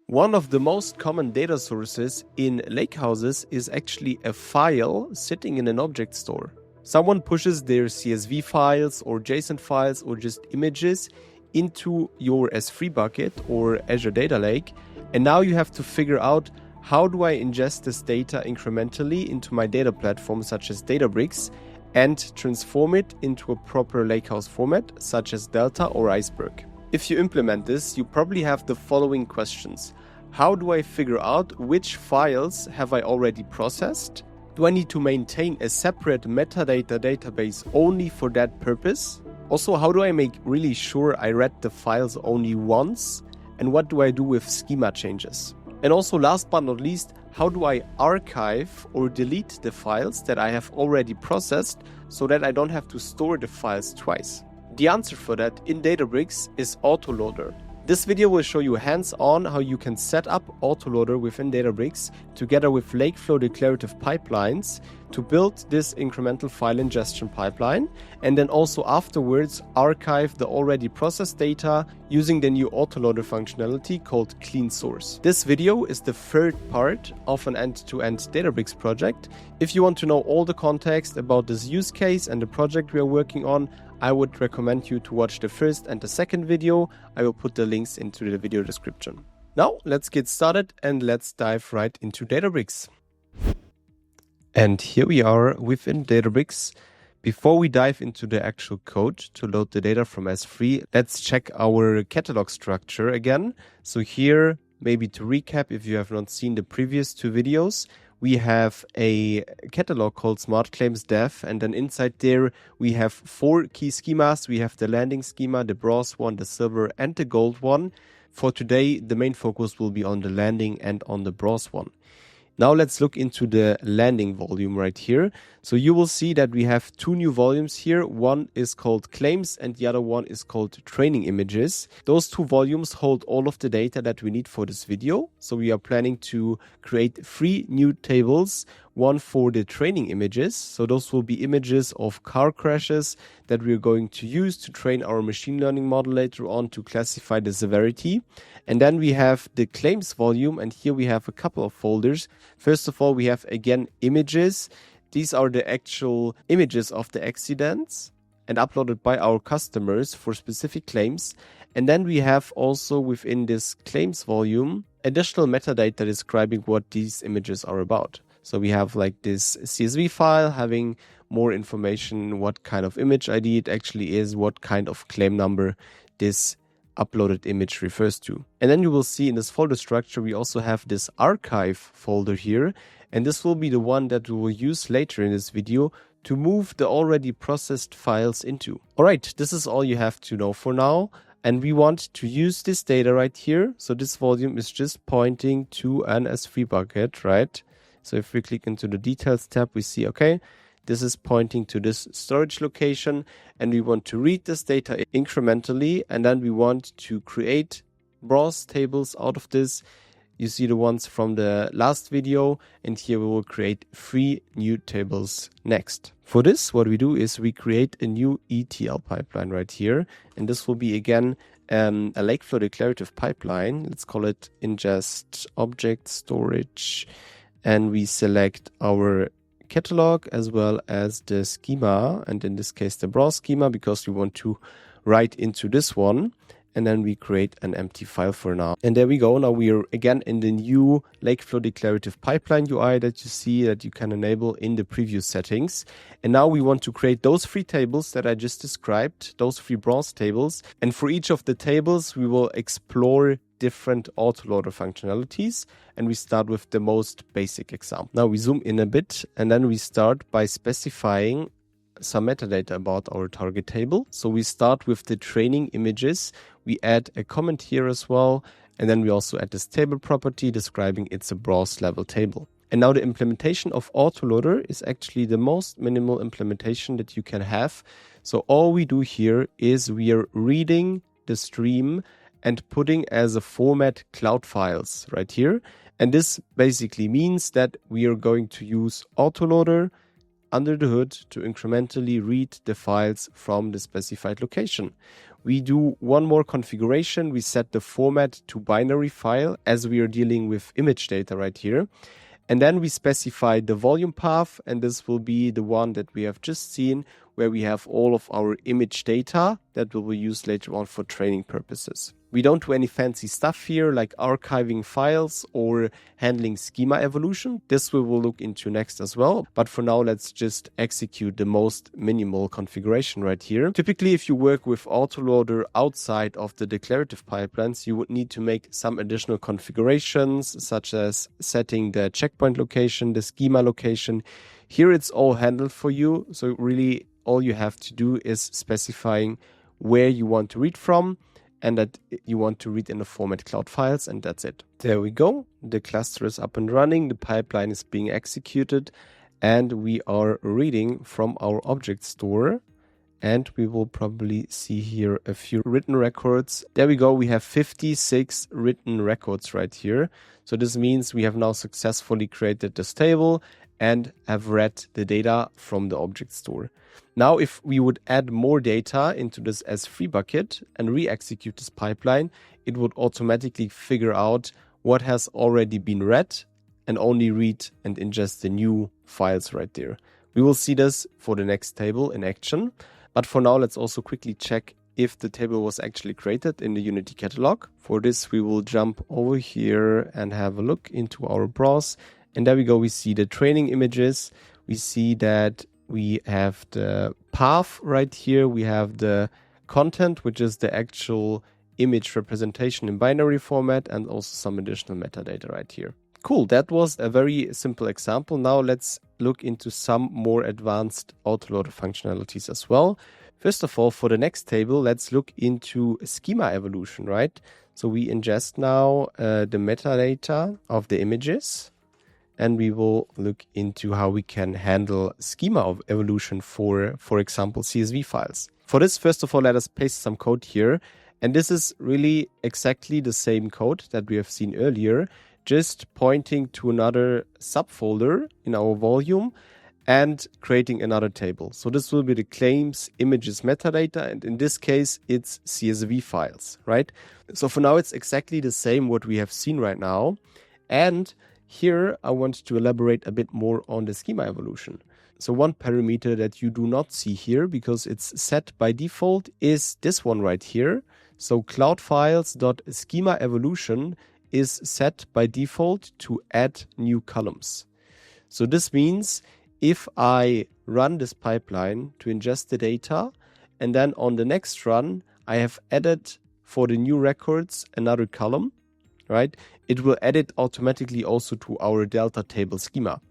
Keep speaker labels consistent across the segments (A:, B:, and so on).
A: One of the most common data sources in lakehouses is actually a file sitting in an object store. Someone pushes their CSV files or JSON files or just images into your S3 bucket or Azure Data Lake, and now you have to figure out, how do I ingest this data incrementally into my data platform such as Databricks and transform it into a proper lakehouse format such as Delta or Iceberg? If you implement this, you probably have the following questions. How do I figure out which files have I already processed? Do I need to maintain a separate metadata database only for that purpose? Also, how do I make really sure I read the files only once? And what do I do with schema changes? And also, last but not least, how do I archive or delete the files that I have already processed so that I don't have to store the files twice? The answer for that in Databricks is Autoloader. This video will show you hands-on how you can set up Autoloader within Databricks together with LakeFlow declarative pipelines to build this incremental file ingestion pipeline, and then also afterwards archive the already processed data using the new Autoloader functionality called cleanSource. This video is the third part of an end-to-end Databricks project. If you want to know all the context about this use case and the project we are working on, I would recommend you to watch the first and the second video. I will put the links into the video description. Now let's get started and let's dive right into Databricks. And here we are within Databricks. Before we dive into the actual code to load the data from S3, let's check our catalog structure again. So here, maybe to recap, if you have not seen the previous two videos, we have a catalog called Smart Claims Dev, and then inside there we have 4 key schemas. We have the landing schema, the bronze one, the silver and the gold one. For today, the main focus will be on the landing and on the bronze one. Now let's look into the landing volume right here. So you will see that we have 2 new volumes here. One is called claims and the other one is called training images. Those 2 volumes hold all of the data that we need for this video. So we are planning to create 3 new tables. One for the training images. So those will be images of car crashes that we're going to use to train our machine learning model later on to classify the severity. And then we have the claims volume, and here we have a couple of folders. First of all, we have again images. These are the actual images of the accidents and uploaded by our customers for specific claims. And then we have also within this claims volume additional metadata describing what these images are about. So we have like this CSV file having more information, what kind of image ID it actually is, what kind of claim number this uploaded image refers to. And then you will see in this folder structure, we also have this archive folder here. And this will be the one that we will use later in this video to move the already processed files into. All right, this is all you have to know for now. And we want to use this data right here. So this volume is just pointing to an S3 bucket, right? So if we click into the details tab, we see, okay, this is pointing to this storage location, and we want to read this data incrementally, and then we want to create browse tables out of this. You see the ones from the last video, and here we will create 3 new tables next. For this, what we do is we create a new ETL pipeline right here, and this will be again a LakeFlow declarative pipeline. Let's call it ingest object storage. And we select our catalog as well as the schema, and in this case the browse schema, because we want to write into this one. And then we create an empty file for now. And there we go. Now we are again in the new LakeFlow declarative pipeline UI that you see that you can enable in the preview settings. And now we want to create those 3 tables that I just described, those 3 browse tables. And for each of the tables, we will explore different autoloader functionalities, and we start with the most basic example. Now we zoom in a bit, and then we start by specifying some metadata about our target table. So we start with the training images. We add a comment here as well, and then we also add this table property describing it's a browse level table. And now the implementation of Autoloader is actually the most minimal implementation that you can have. So all we do here is we are reading the stream and putting as a format cloud files right here. And this basically means that we are going to use Autoloader under the hood to incrementally read the files from the specified location. We do one more configuration. We set the format to binary file as we are dealing with image data right here. And then we specify the volume path, and this will be the one that we have just seen, where we have all of our image data that will be used later on for training purposes. We don't do any fancy stuff here like archiving files or handling schema evolution. This we will look into next as well. But for now, let's just execute the most minimal configuration right here. Typically, if you work with Autoloader outside of the declarative pipelines, you would need to make some additional configurations, such as setting the checkpoint location, the schema location. Here it's all handled for you. So really all you have to do is specifying where you want to read from, and that you want to read in the format cloud files, and that's it. There we go. The cluster is up and running. The pipeline is being executed, and we are reading from our object store. And we will probably see here a few written records. There we go. We have 56 written records right here. So this means we have now successfully created this table and have read the data from the object store. Now, if we would add more data into this S3 bucket and re-execute this pipeline, it would automatically figure out what has already been read and only read and ingest the new files right there. We will see this for the next table in action. But for now, let's also quickly check if the table was actually created in the Unity catalog. For this, we will jump over here and have a look into our browse. And there we go. We see the training images. We see that we have the path right here. We have the content, which is the actual image representation in binary format, and also some additional metadata right here. Cool. That was a very simple example. Now let's look into some more advanced autoloader functionalities as well. First of all, for the next table, let's look into schema evolution, right? So we ingest now the metadata of the images. And we will look into how we can handle schema of evolution for example, CSV files. For this, first of all, let us paste some code here. And this is really exactly the same code that we have seen earlier, just pointing to another subfolder in our volume and creating another table. So this will be the claims images metadata. And in this case, it's CSV files, right? So for now, it's exactly the same what we have seen right now. And here, I want to elaborate a bit more on the schema evolution. So one parameter that you do not see here because it's set by default is this one right here. So cloudfiles.schema evolution is set by default to add new columns. So this means if I run this pipeline to ingest the data, and then on the next run, I have added for the new records another column, right? It will add it automatically also to our Delta table schema.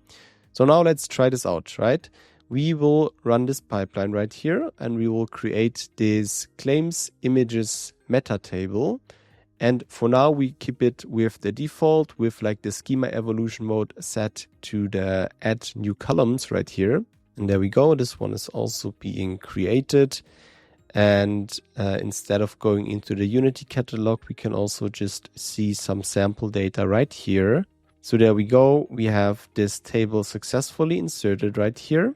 A: So now let's try this out, right? We will run this pipeline right here, and we will create this claims images meta table. And for now, we keep it with the default with like the schema evolution mode set to the add new columns right here. And there we go. This one is also being created. And instead of going into the Unity catalog, we can also just see some sample data right here. So there we go. We have this table successfully inserted right here.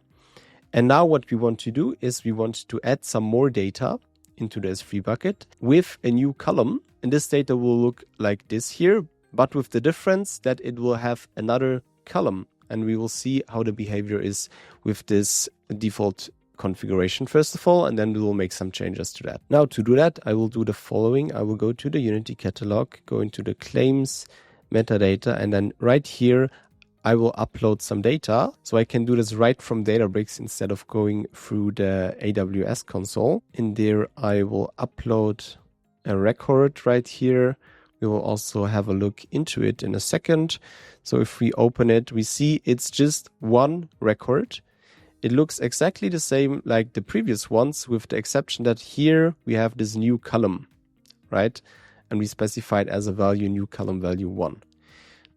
A: And now what we want to do is we want to add some more data into the S3 bucket with a new column. And this data will look like this here, but with the difference that it will have another column. And we will see how the behavior is with this default configuration first of all, and then we will make some changes to that. Now to do that, I will do the following. I will go to the Unity catalog, go into the claims metadata, and then right here, I will upload some data. So I can do this right from Databricks instead of going through the AWS console. In there, I will upload a record right here. We will also have a look into it in a second. So if we open it, we see it's just one record. It looks exactly the same like the previous ones, with the exception that here we have this new column, right? And we specified as a value new column value 1.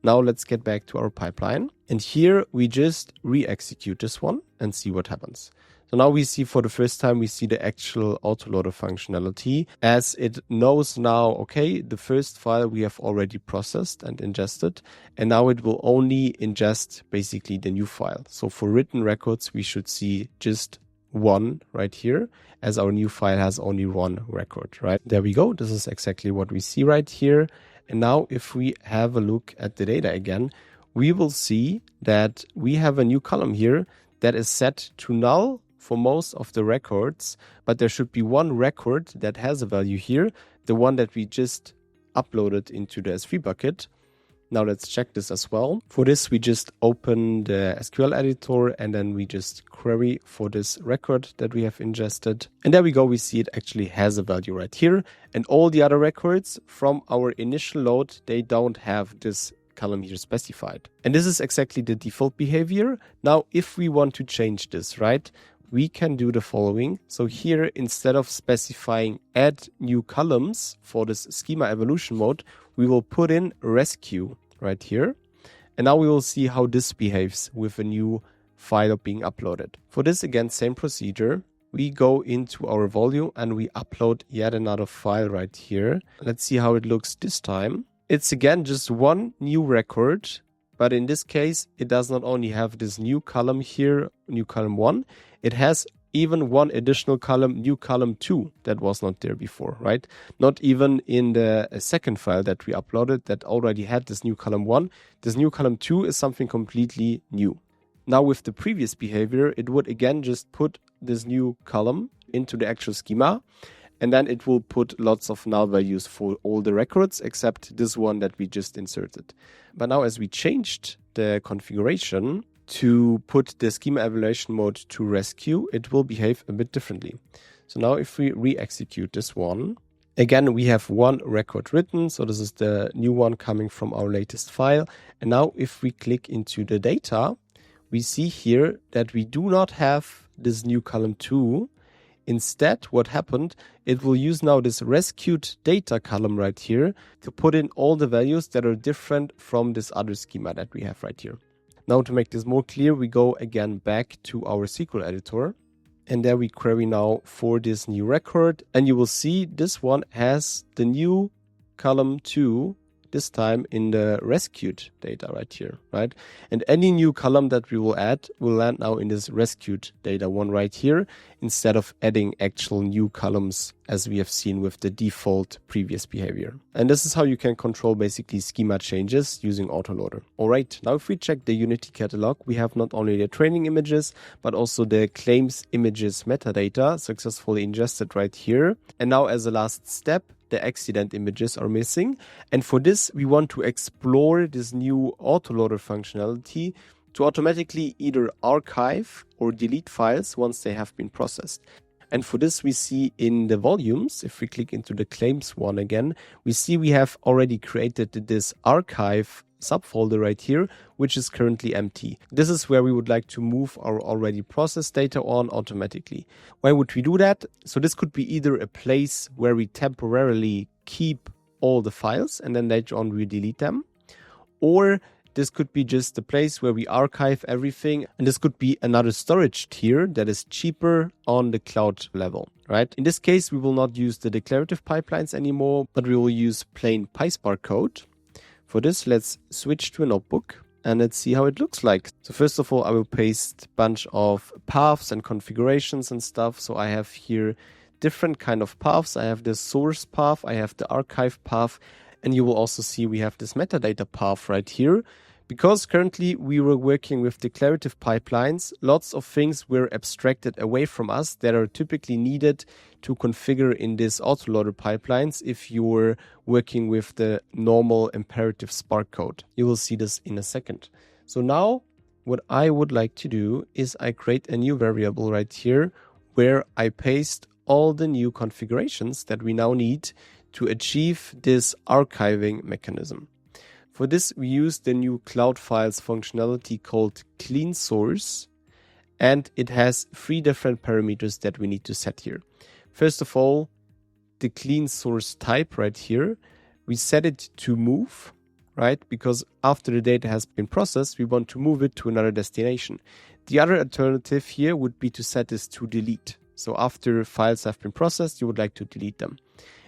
A: Now let's get back to our pipeline. And here we just re-execute this one and see what happens. So now we see for the first time, we see the actual autoloader functionality as it knows now, okay, the first file we have already processed and ingested, and now it will only ingest basically the new file. So for written records, we should see just 1 right here, as our new file has only one record, right? There we go. This is exactly what we see right here. And now if we have a look at the data again, we will see that we have a new column here that is set to null for most of the records, but there should be one record that has a value here, the one that we just uploaded into the S3 bucket. Now let's check this as well. For this, we just open the SQL editor and then we just query for this record that we have ingested. And there we go, we see it actually has a value right here. And all the other records from our initial load, they don't have this column here specified. And this is exactly the default behavior. Now, if we want to change this, right, we can do the following. So here, instead of specifying add new columns for this Schema Evolution mode, we will put in rescue right here. And now we will see how this behaves with a new file being uploaded. For this, again, same procedure. We go into our volume and we upload yet another file right here. Let's see how it looks this time. It's again just one new record, but in this case, it does not only have this new column here, new column 1, it has even one additional column, new column 2, that was not there before, right? Not even in the second file that we uploaded that already had this new column 1. This new column 2 is something completely new. Now with the previous behavior, it would again just put this new column into the actual schema, and then it will put lots of null values for all the records except this one that we just inserted. But now as we changed the configuration to put the Schema Evaluation mode to rescue, it will behave a bit differently. So now if we re-execute this one, again, we have one record written. So this is the new one coming from our latest file. And now if we click into the data, we see here that we do not have this new column 2. Instead, what happened, it will use now this rescued data column right here to put in all the values that are different from this other schema that we have right here. Now to make this more clear, we go again back to our SQL editor. And there we query now for this new record. And you will see this one has the new column 2, this time in the rescued data right here, right? And any new column that we will add will land now in this rescued data one right here, instead of adding actual new columns as we have seen with the default previous behavior. And this is how you can control basically schema changes using Autoloader. All right, now if we check the Unity catalog, we have not only the training images, but also the claims images metadata successfully ingested right here. And now as a last step, the accident images are missing. And for this, we want to explore this new autoloader functionality to automatically either archive or delete files once they have been processed. And for this, we see in the volumes, if we click into the claims one again, we see we have already created this archive subfolder right here, which is currently empty. This is where we would like to move our already processed data on automatically. Why would we do that? So this could be either a place where we temporarily keep all the files and then later on we delete them, or this could be just a place where we archive everything, and this could be another storage tier that is cheaper on the cloud level, right? In this case, we will not use the declarative pipelines anymore, but we will use plain PySpark code. For this, let's switch to a notebook and let's see how it looks like. So first of all, I will paste a bunch of paths and configurations and stuff. So I have here different kind of paths. I have the source path, I have the archive path, and you will also see we have this metadata path right here. Because currently we were working with declarative pipelines, lots of things were abstracted away from us that are typically needed to configure in this autoloader pipelines if you're working with the normal imperative Spark code. You will see this in a second. So now what I would like to do is I create a new variable right here where I paste all the new configurations that we now need to achieve this archiving mechanism. For this, we use the new Cloud Files functionality called cleanSource, and it has 3 different parameters that we need to set here. First of all, the cleanSource type right here, we set it to move, right? Because after the data has been processed, we want to move it to another destination. The other alternative here would be to set this to delete. So after files have been processed, you would like to delete them.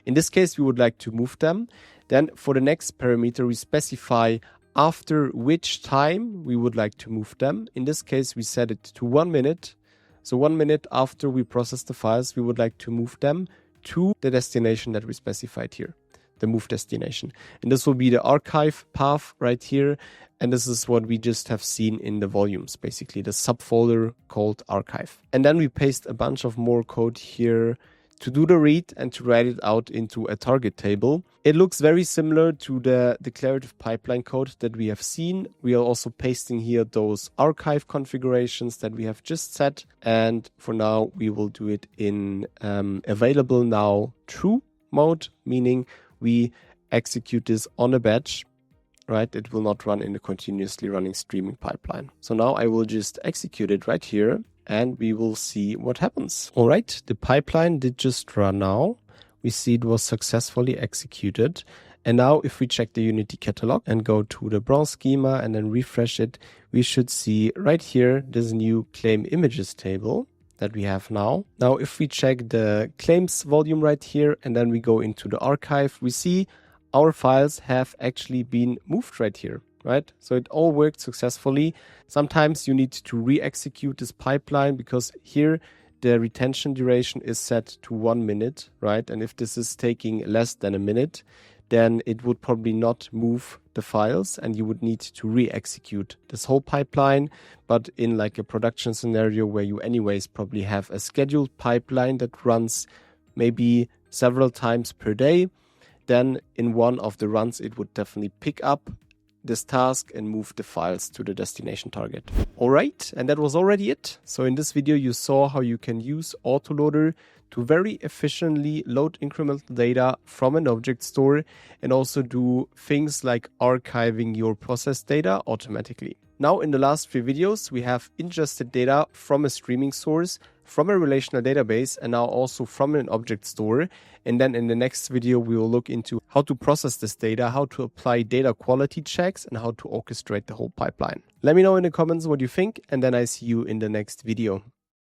A: In this case, we would like to move them. Then for the next parameter, we specify after which time we would like to move them. In this case, we set it to 1 minute. So 1 minute after we process the files, we would like to move them to the destination that we specified here, the move destination. And this will be the archive path right here. And this is what we just have seen in the volumes, basically the subfolder called archive. And then we paste a bunch of more code here to do the read and to write it out into a target table. It looks very similar to the declarative pipeline code that we have seen. We are also pasting here those archive configurations that we have just set. And for now, we will do it in available now true mode, meaning we execute this on a batch, right? It will not run in a continuously running streaming pipeline. So now I will just execute it right here and we will see what happens. All right, the pipeline did just run now. We see it was successfully executed. And now if we check the Unity catalog and go to the bronze schema and then refresh it, we should see right here this new claim images table that we have now. Now, if we check the claims volume right here and then we go into the archive, we see our files have actually been moved right here, right? So it all worked successfully. Sometimes you need to re-execute this pipeline because here the retention duration is set to 1 minute, right? And if this is taking less than a minute, then it would probably not move the files and you would need to re-execute this whole pipeline. But in like a production scenario where you anyways probably have a scheduled pipeline that runs maybe several times per day, then in one of the runs, it would definitely pick up this task and move the files to the destination target. All right, and that was already it. So in this video, you saw how you can use Autoloader to very efficiently load incremental data from an object store and also do things like archiving your processed data automatically. Now, in the last 3 videos, we have ingested data from a streaming source, from a relational database, and now also from an object store. And then in the next video, we will look into how to process this data, how to apply data quality checks, and how to orchestrate the whole pipeline. Let me know in the comments what you think, and then I see you in the next video.